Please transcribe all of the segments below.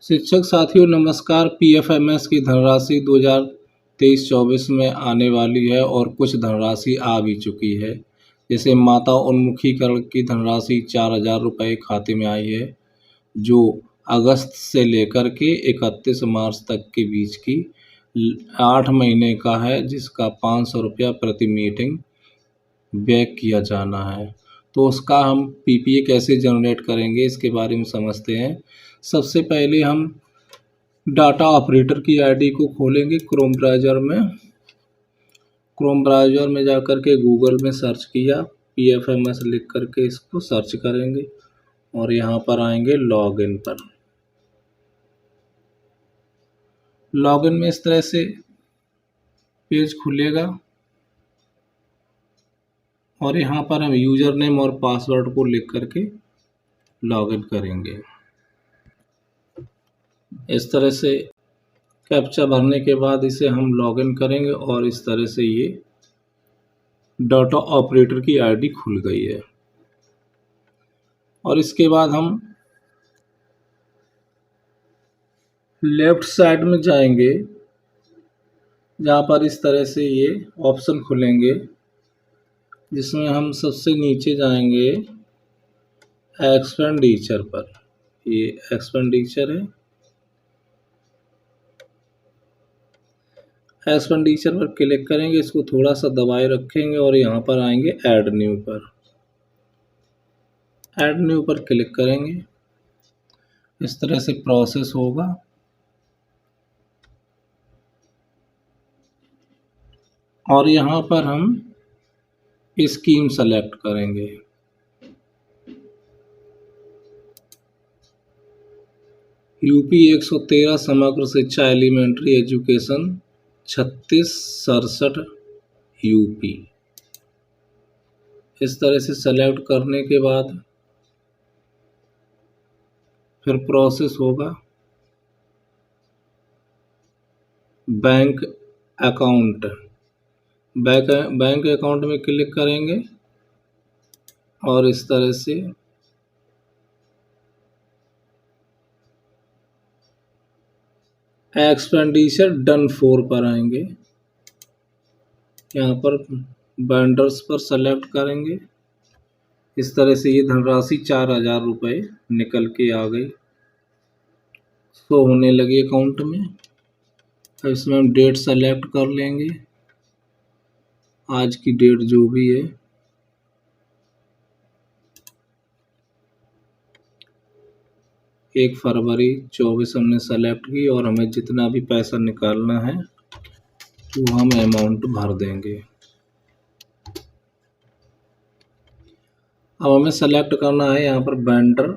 शिक्षक साथियों नमस्कार। पीएफएमएस की धनराशि 2023-24 में आने वाली है और कुछ धनराशि आ भी चुकी है। जैसे माता उन्मुखीकरण की धनराशि 4,000 रुपये खाते में आई है, जो अगस्त से लेकर के 31 मार्च तक के बीच की 8 महीने का है, जिसका 500 रुपया प्रति मीटिंग व्यय किया जाना है। तो उसका हम पीपीए कैसे जनरेट करेंगे इसके बारे में समझते हैं। सबसे पहले हम डाटा ऑपरेटर की आईडी को खोलेंगे क्रोम ब्राउज़र में। क्रोम ब्राउज़र में जाकर के गूगल में सर्च किया, पीएफएमएस लिख करके इसको सर्च करेंगे और यहाँ पर आएंगे लॉगिन पर। लॉगिन में इस तरह से पेज खुलेगा और यहाँ पर हम यूज़र नेम और पासवर्ड को लिख करके लॉगिन करेंगे। इस तरह से कैप्चा भरने के बाद इसे हम लॉगिन करेंगे और इस तरह से ये डाटा ऑपरेटर की आईडी खुल गई है। और इसके बाद हम लेफ्ट साइड में जाएंगे, जहाँ पर इस तरह से ये ऑप्शन खुलेंगे, जिसमें हम सबसे नीचे जाएंगे एक्सपेंडिचर पर। ये एक्सपेंडिचर है। एक्सपेंडिचर पर क्लिक करेंगे, इसको थोड़ा सा दबाए रखेंगे और यहाँ पर आएंगे ऐड न्यू पर। ऐड न्यू पर क्लिक करेंगे, इस तरह से प्रोसेस होगा। और यहाँ पर हम स्कीम सेलेक्ट करेंगे। यूपी 113 समग्र शिक्षा एलिमेंट्री एजुकेशन 3667 यूपी। इस तरह से सेलेक्ट करने के बाद फिर प्रोसेस होगा। बैंक अकाउंट, बैंक अकाउंट में क्लिक करेंगे और इस तरह से एक्सपेंडिचर डन फॉर पर आएंगे। यहाँ पर वेंडर्स पर सेलेक्ट करेंगे। इस तरह से ये धनराशि 4,000 रुपये निकल के आ गई, शो होने लगी अकाउंट में। अब इसमें हम डेट सेलेक्ट कर लेंगे, आज की डेट जो भी है। 1 फरवरी 24 हमने सेलेक्ट की और हमें जितना भी पैसा निकालना है वो हम अमाउंट भर देंगे। अब हमें सेलेक्ट करना है यहाँ पर वेंडर,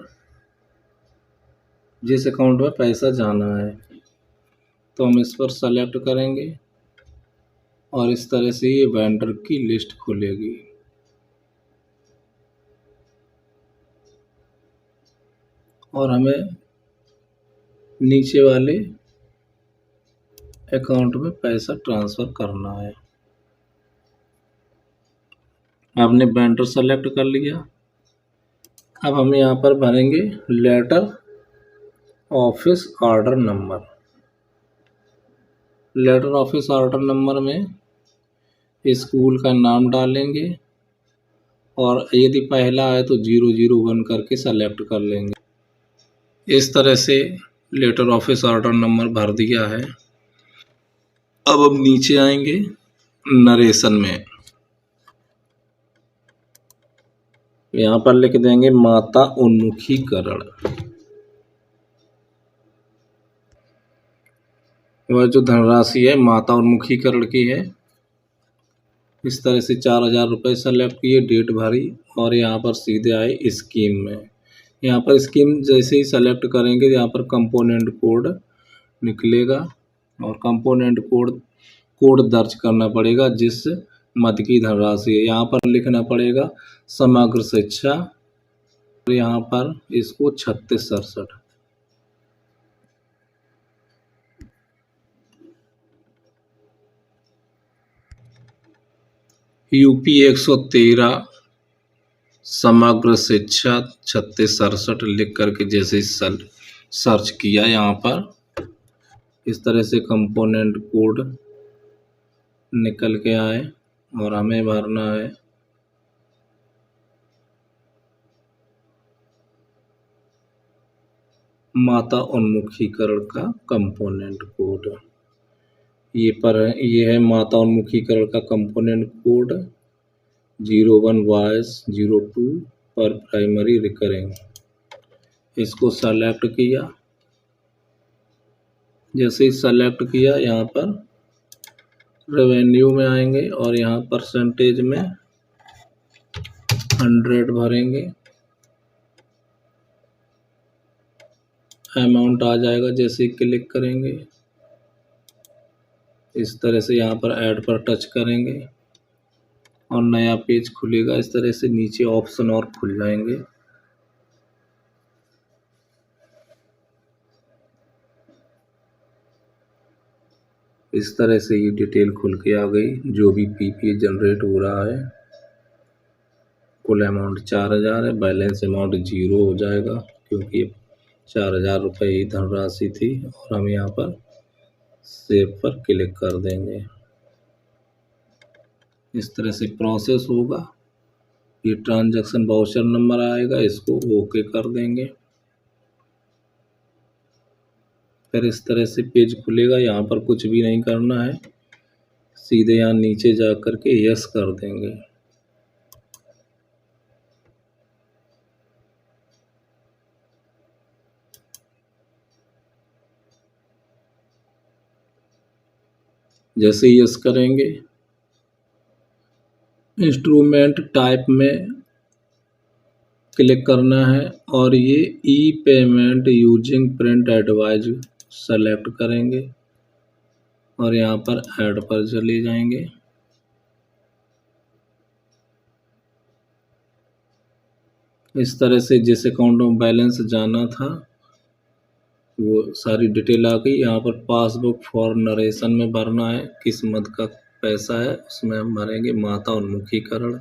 जिस अकाउंट में पैसा जाना है, तो हम इस पर सेलेक्ट करेंगे और इस तरह से ये वेंडर की लिस्ट खुलेगी। और हमें नीचे वाले अकाउंट में पैसा ट्रांसफ़र करना है। आपने वेंडर सेलेक्ट कर लिया। अब हम यहाँ पर भरेंगे letter office order number. Letter office order number में स्कूल का नाम डालेंगे और यदि पहला है तो 001 करके सेलेक्ट कर लेंगे। इस तरह से लेटर ऑफिस ऑर्डर नंबर भर दिया है। अब हम नीचे आएंगे नरेशन में, यहाँ पर लिख देंगे माता उन्मुखीकरण। वह जो धनराशि है माता उन्मुखीकरण की है। इस तरह से 4,000 रुपये सेलेक्ट किए, डेट भरी और यहाँ पर सीधे आए स्कीम में। यहाँ पर स्कीम जैसे ही सेलेक्ट करेंगे, यहाँ पर कंपोनेंट कोड निकलेगा और कंपोनेंट कोड दर्ज करना पड़ेगा, जिस मद की धनराशि है। यहाँ पर लिखना पड़ेगा समग्र शिक्षा और यहाँ पर इसको 3667। यूपी 113 समग्र शिक्षा 3667 लिख करके जैसे सर्च किया यहाँ पर, इस तरह से कंपोनेंट कोड निकल के आए और हमें भरना है माता उन्मुखीकरण का कंपोनेंट कोड। ये है माता उन्मुखीकरण का कंपोनेंट कोड 01/02 पर प्राइमरी रिकरिंग। इसको सेलेक्ट किया, जैसे ही सेलेक्ट किया यहाँ पर रेवेन्यू में आएंगे और यहाँ परसेंटेज में 100 भरेंगे, अमाउंट आ जाएगा। जैसे ही क्लिक करेंगे इस तरह से यहाँ पर ऐड पर टच करेंगे और नया पेज खुलेगा। इस तरह से नीचे ऑप्शन और खुल जाएंगे। इस तरह से ये डिटेल खुल के आ गई, जो भी पीपीए जनरेट हो रहा है। कुल अमाउंट 4000 है, बैलेंस अमाउंट 0 हो जाएगा क्योंकि 4000 रुपये ही धनराशि थी। और हम यहाँ पर सेव पर क्लिक कर देंगे। इस तरह से प्रोसेस होगा। ये ट्रांजैक्शन वाउचर नंबर आएगा, इसको ओके कर देंगे। फिर इस तरह से पेज खुलेगा। यहाँ पर कुछ भी नहीं करना है, सीधे यहाँ नीचे जा कर के यस कर देंगे। जैसे यस करेंगे इंस्ट्रूमेंट टाइप में क्लिक करना है और ये e payment using print advice select करेंगे और यहाँ पर ऐड पर चले जाएंगे। इस तरह से जिस अकाउंट में बैलेंस जाना था वो सारी डिटेल आ गई। यहाँ पर पासबुक फॉर नरेशन में भरना है, किस मद का पैसा है उसमें हम भरेंगे माता उन्मुखीकरण।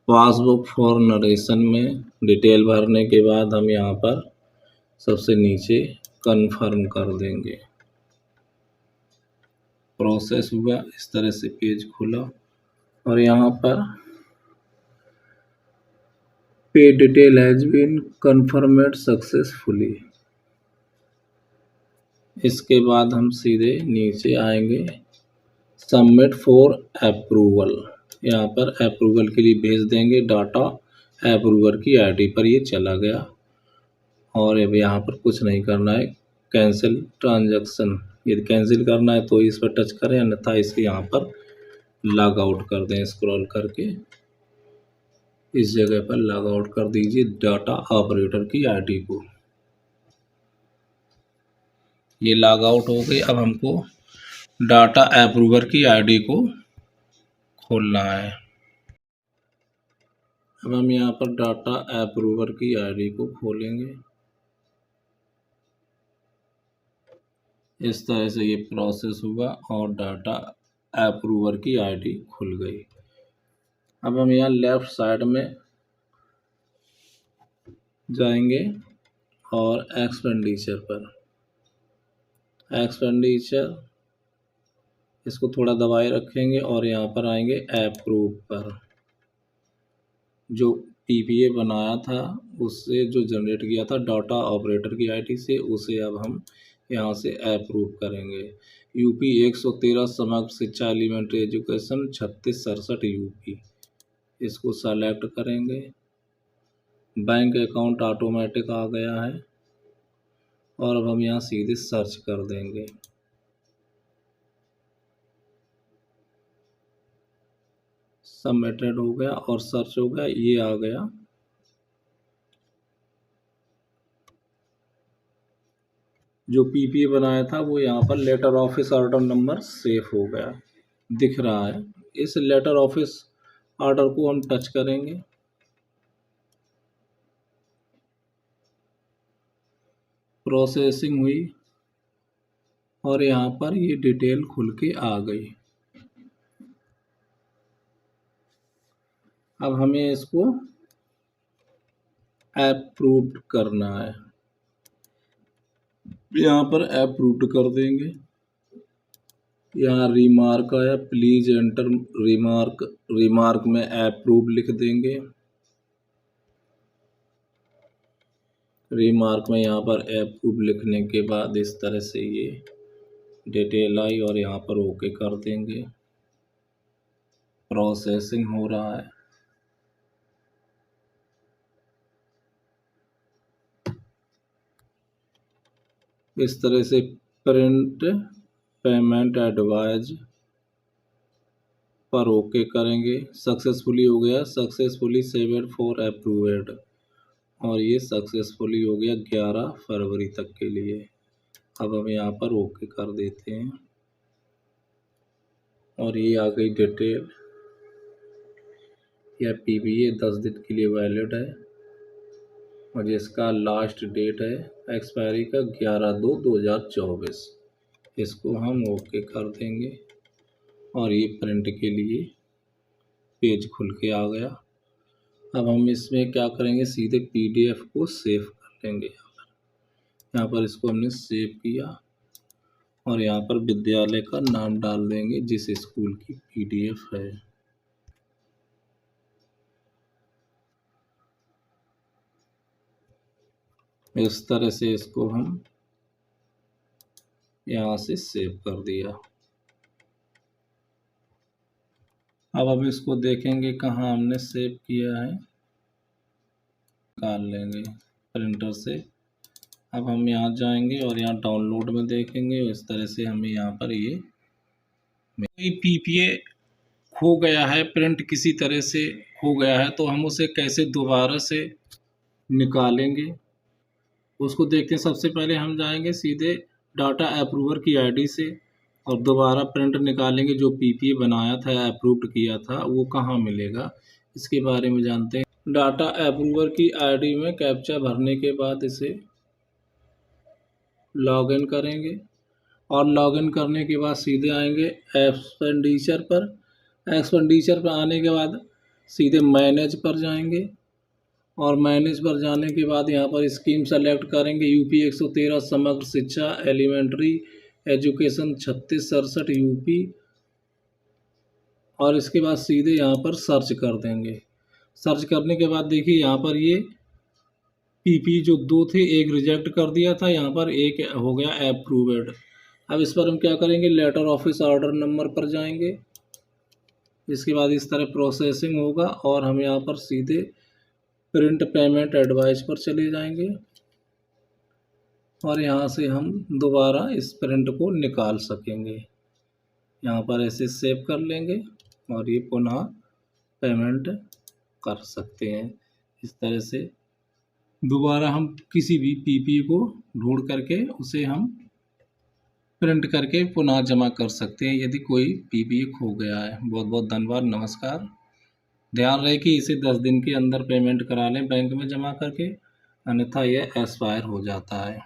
पासबुक फॉर नरेशन में डिटेल भरने के बाद हम यहाँ पर सबसे नीचे कंफर्म कर देंगे। प्रोसेस हुआ, इस तरह से पेज खुला और यहाँ पर पे डिटेल हैज बीन कंफर्मेड सक्सेसफुली। इसके बाद हम सीधे नीचे आएंगे सबमिट फॉर अप्रूवल। यहाँ पर अप्रूवल के लिए भेज देंगे डाटा। अप्रूवर की आईडी पर ये चला गया और अब यहाँ पर कुछ नहीं करना है। कैंसिल ट्रांजैक्शन, यदि कैंसिल करना है तो इस पर टच करें, अन्यथा इसे यहाँ पर लॉग आउट कर दें। स्क्रॉल करके इस जगह पर लॉग आउट कर दीजिए डाटा ऑपरेटर की आईडी को। ये लॉग आउट हो गई। अब हमको डाटा अप्रूवर की आईडी को खोलना है। अब हम यहाँ पर डाटा अप्रूवर की आईडी को खोलेंगे। इस तरह से ये प्रोसेस हुआ और डाटा अप्रूवर की आईडी खुल गई। अब हम यहाँ लेफ्ट साइड में जाएंगे और एक्सपेंडिचर पर, एक्सपेंडिचर इसको थोड़ा दबाए रखेंगे और यहाँ पर आएंगे अप्रूव पर। जो पीपीए बनाया था उससे जो जनरेट किया था डाटा ऑपरेटर की आईडी से, उसे अब हम यहाँ से अप्रूव करेंगे। यूपी 113 समग्र शिक्षा एलिमेंट्री एजुकेशन 3667 यूपी, इसको सेलेक्ट करेंगे। बैंक अकाउंट ऑटोमेटिक आ गया है और अब हम यहाँ सीधे सर्च कर देंगे। सबमिटेड हो गया और सर्च हो गया, ये आ गया। जो पीपीए बनाया था वो यहाँ पर letter office order number save हो गया दिख रहा है। इस लेटर ऑफिस ऑर्डर को हम टच करेंगे। प्रोसेसिंग हुई और यहाँ पर ये डिटेल खुल के आ गई। अब हमें इसको अप्रूव्ड करना है। यहाँ पर अप्रूव्ड कर देंगे। यहाँ रिमार्क आया, प्लीज एंटर रिमार्क, रिमार्क में अप्रूव लिख देंगे। रिमार्क में यहाँ पर अप्रूव लिखने के बाद इस तरह से ये डिटेल आई और यहाँ पर ओके कर देंगे। प्रोसेसिंग हो रहा है। इस तरह से प्रिंट पेमेंट एडवाइज पर ओके करेंगे। सक्सेसफुली हो गया, सक्सेसफुली सेव्ड फॉर अप्रूव्ड, और ये सक्सेसफुली हो गया 11 फरवरी तक के लिए। अब हम यहाँ पर ओके कर देते हैं और ये आ गई डिटेल। यह PPA 10 दिन के लिए वैलिड है और जिसका लास्ट डेट है एक्सपायरी का 11/2/2024। इसको हम ओके कर देंगे और ये प्रिंट के लिए पेज खुल के आ गया। अब हम इसमें क्या करेंगे, सीधे PDF को सेव कर लेंगे। यहाँ पर इसको हमने सेव किया और यहाँ पर विद्यालय का नाम डाल देंगे जिस स्कूल की PDF है। इस तरह से इसको हम यहाँ से सेव कर दिया। अब हम इसको देखेंगे कहाँ हमने सेव किया है, निकाल लेंगे प्रिंटर से। अब हम यहाँ जाएंगे और यहाँ डाउनलोड में देखेंगे। इस तरह से हमें यहाँ पर ये PPA खो गया है, प्रिंट किसी तरह से खो गया है, तो हम उसे कैसे दोबारा से निकालेंगे उसको देखते हैं। सबसे पहले हम जाएंगे सीधे डाटा अप्रूवर की ID से और दोबारा प्रिंट निकालेंगे। जो PPA बनाया था, अप्रूव्ड किया था, वो कहाँ मिलेगा इसके बारे में जानते हैं। डाटा अप्रूवर की ID में कैप्चा भरने के बाद इसे लॉगिन करेंगे और लॉगिन करने के बाद सीधे आएंगे एक्सपेंडिचर पर। एक्सपेंडिचर पर आने के बाद सीधे मैनेज पर जाएंगे और मैनेज पर जाने के बाद यहाँ पर स्कीम सेलेक्ट करेंगे। UP 113 समग्र शिक्षा एलिमेंट्री एजुकेशन 3667 UP, और इसके बाद सीधे यहाँ पर सर्च कर देंगे। सर्च करने के बाद देखिए यहाँ पर ये PPA जो 2 थे, एक रिजेक्ट कर दिया था, यहाँ पर एक हो गया अप्रूव्ड। अब इस पर हम क्या करेंगे, लेटर ऑफिस ऑर्डर नंबर पर जाएंगे। इसके बाद इस तरह प्रोसेसिंग होगा और हम यहाँ पर सीधे प्रिंट पेमेंट एडवाइस पर चले जाएंगे और यहाँ से हम दोबारा इस प्रिंट को निकाल सकेंगे। यहाँ पर ऐसे सेव कर लेंगे और ये पुनः पेमेंट कर सकते हैं। इस तरह से दोबारा हम किसी भी PPA को ढूंढ करके उसे हम प्रिंट करके पुनः जमा कर सकते हैं यदि कोई PPA खो गया है। बहुत बहुत धन्यवाद, नमस्कार। ध्यान रहे कि इसे 10 दिन के अंदर पेमेंट करा लें बैंक में जमा करके, अन्यथा यह एक्सपायर हो जाता है।